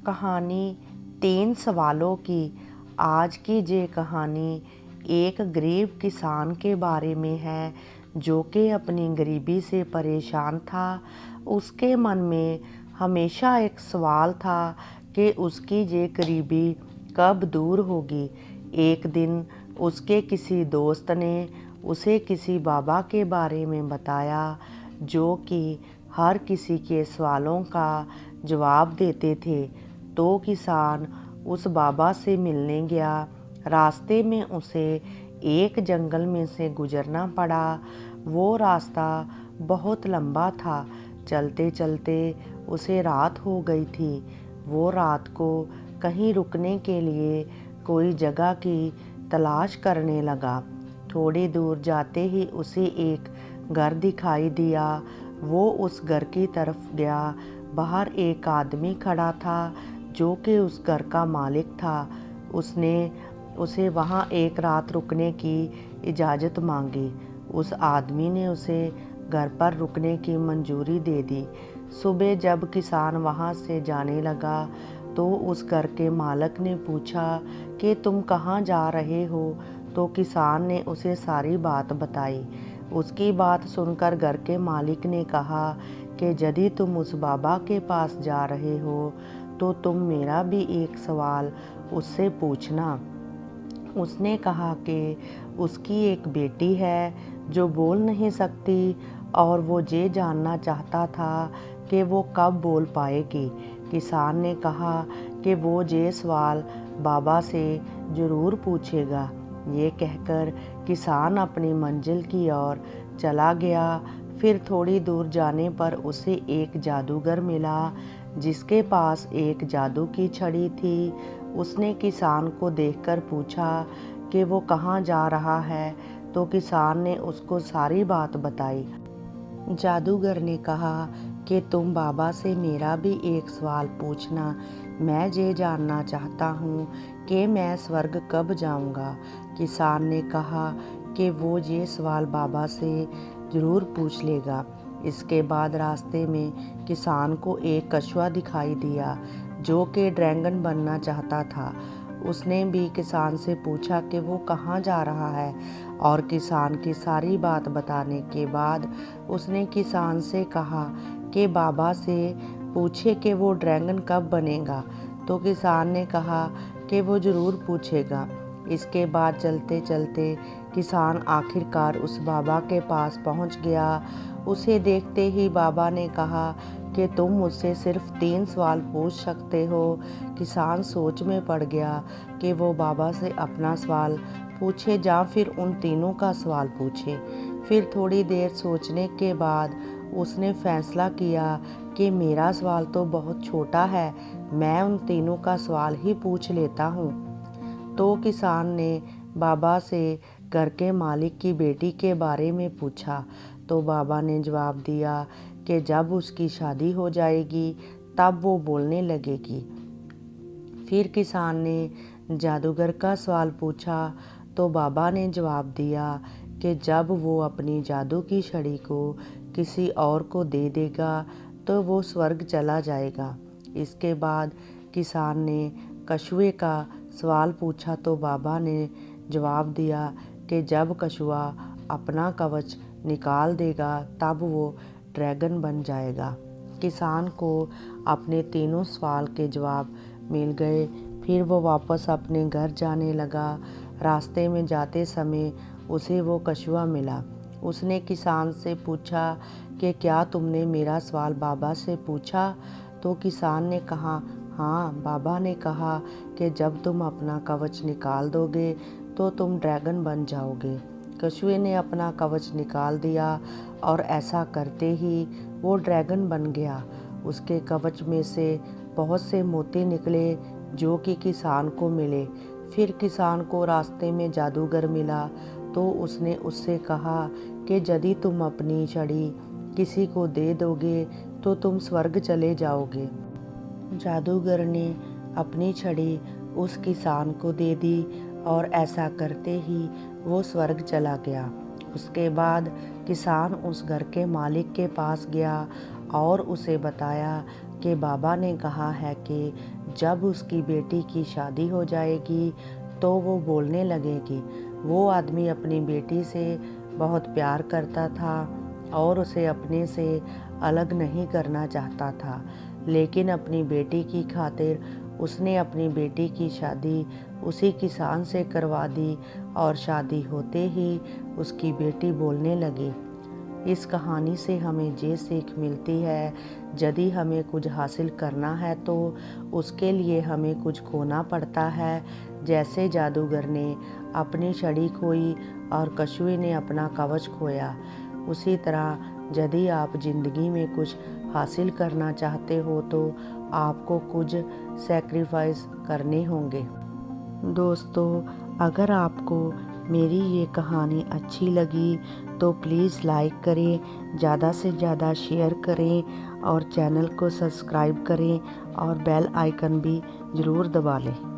कहानी 3 सवालों की। आज की ये कहानी एक गरीब किसान के बारे में है जो कि अपनी गरीबी से परेशान था। उसके मन में हमेशा एक सवाल था कि उसकी ये गरीबी कब दूर होगी। एक दिन उसके किसी दोस्त ने उसे किसी बाबा के बारे में बताया जो कि हर किसी के सवालों का जवाब देते थे। तो किसान उस बाबा से मिलने गया। रास्ते में उसे एक जंगल में से गुजरना पड़ा। वो रास्ता बहुत लंबा था। चलते चलते उसे रात हो गई थी। वो रात को कहीं रुकने के लिए कोई जगह की तलाश करने लगा। थोड़ी दूर जाते ही उसे एक घर दिखाई दिया। वो उस घर की तरफ गया। बाहर एक आदमी खड़ा था जो कि उस घर का मालिक था। उसने उसे वहाँ एक रात रुकने की इजाज़त मांगी। उस आदमी ने उसे घर पर रुकने की मंजूरी दे दी। सुबह जब किसान वहाँ से जाने लगा तो उस घर के मालिक ने पूछा कि तुम कहाँ जा रहे हो। तो किसान ने उसे सारी बात बताई। उसकी बात सुनकर घर के मालिक ने कहा कि यदि तुम उस बाबा के पास जा रहे हो तो तुम मेरा भी एक सवाल उससे पूछना। उसने कहा कि उसकी एक बेटी है जो बोल नहीं सकती और वो ये जानना चाहता था कि वो कब बोल पाएगी। किसान ने कहा कि वो ये सवाल बाबा से ज़रूर पूछेगा। ये कहकर किसान अपनी मंजिल की ओर चला गया। फिर थोड़ी दूर जाने पर उसे एक जादूगर मिला जिसके पास एक जादू की छड़ी थी। उसने किसान को देखकर पूछा कि वो कहाँ जा रहा है। तो किसान ने उसको सारी बात बताई। जादूगर ने कहा कि तुम बाबा से मेरा भी एक सवाल पूछना। मैं ये जानना चाहता हूँ कि मैं स्वर्ग कब जाऊँगा। किसान ने कहा कि वो ये सवाल बाबा से ज़रूर पूछ लेगा। इसके बाद रास्ते में किसान को एक कछुआ दिखाई दिया जो कि ड्रैगन बनना चाहता था। उसने भी किसान से पूछा कि वो कहाँ जा रहा है और किसान की सारी बात बताने के बाद उसने किसान से कहा कि बाबा से पूछे कि वो ड्रैगन कब बनेगा। तो किसान ने कहा कि वो ज़रूर पूछेगा। इसके बाद चलते चलते किसान आखिरकार उस बाबा के पास पहुंच गया। उसे देखते ही बाबा ने कहा कि तुम मुझसे सिर्फ 3 सवाल पूछ सकते हो। किसान सोच में पड़ गया कि वो बाबा से अपना सवाल पूछे या फिर उन तीनों का सवाल पूछे। फिर थोड़ी देर सोचने के बाद उसने फैसला किया कि मेरा सवाल तो बहुत छोटा है, मैं उन तीनों का सवाल ही पूछ लेता हूँ। तो किसान ने बाबा से घर के मालिक की बेटी के बारे में पूछा। तो बाबा ने जवाब दिया कि जब उसकी शादी हो जाएगी तब वो बोलने लगेगी। फिर किसान ने जादूगर का सवाल पूछा। तो बाबा ने जवाब दिया कि जब वो अपनी जादू की छड़ी को किसी और को दे देगा तो वो स्वर्ग चला जाएगा। इसके बाद किसान ने कछुए का सवाल पूछा। तो बाबा ने जवाब दिया कि जब कछुआ अपना कवच निकाल देगा तब वो ड्रैगन बन जाएगा। किसान को अपने तीनों सवाल के जवाब मिल गए। फिर वो वापस अपने घर जाने लगा। रास्ते में जाते समय उसे वो कछुआ मिला। उसने किसान से पूछा कि क्या तुमने मेरा सवाल बाबा से पूछा। तो किसान ने कहा हाँ, बाबा ने कहा कि जब तुम अपना कवच निकाल दोगे तो तुम ड्रैगन बन जाओगे। कछुए ने अपना कवच निकाल दिया और ऐसा करते ही वो ड्रैगन बन गया। उसके कवच में से बहुत से मोती निकले जो कि किसान को मिले। फिर किसान को रास्ते में जादूगर मिला। तो उसने उससे कहा कि यदि तुम अपनी छड़ी किसी को दे दोगे तो तुम स्वर्ग चले जाओगे। जादूगर ने अपनी छड़ी उस किसान को दे दी और ऐसा करते ही वो स्वर्ग चला गया। उसके बाद किसान उस घर के मालिक के पास गया और उसे बताया कि बाबा ने कहा है कि जब उसकी बेटी की शादी हो जाएगी तो वो बोलने लगेगी। वो आदमी अपनी बेटी से बहुत प्यार करता था और उसे अपने से अलग नहीं करना चाहता था, लेकिन अपनी बेटी की खातिर उसने अपनी बेटी की शादी उसी किसान से करवा दी और शादी होते ही उसकी बेटी बोलने लगी। इस कहानी से हमें ये सीख मिलती है, यदि हमें कुछ हासिल करना है तो उसके लिए हमें कुछ खोना पड़ता है। जैसे जादूगर ने अपनी छड़ी खोई और कछुए ने अपना कवच खोया, उसी तरह यदि आप ज़िंदगी में कुछ हासिल करना चाहते हो तो आपको कुछ सैक्रिफाइस करने होंगे। दोस्तों, अगर आपको मेरी ये कहानी अच्छी लगी तो प्लीज़ लाइक करें, ज़्यादा से ज़्यादा शेयर करें और चैनल को सब्सक्राइब करें और बेल आइकन भी ज़रूर दबा लें।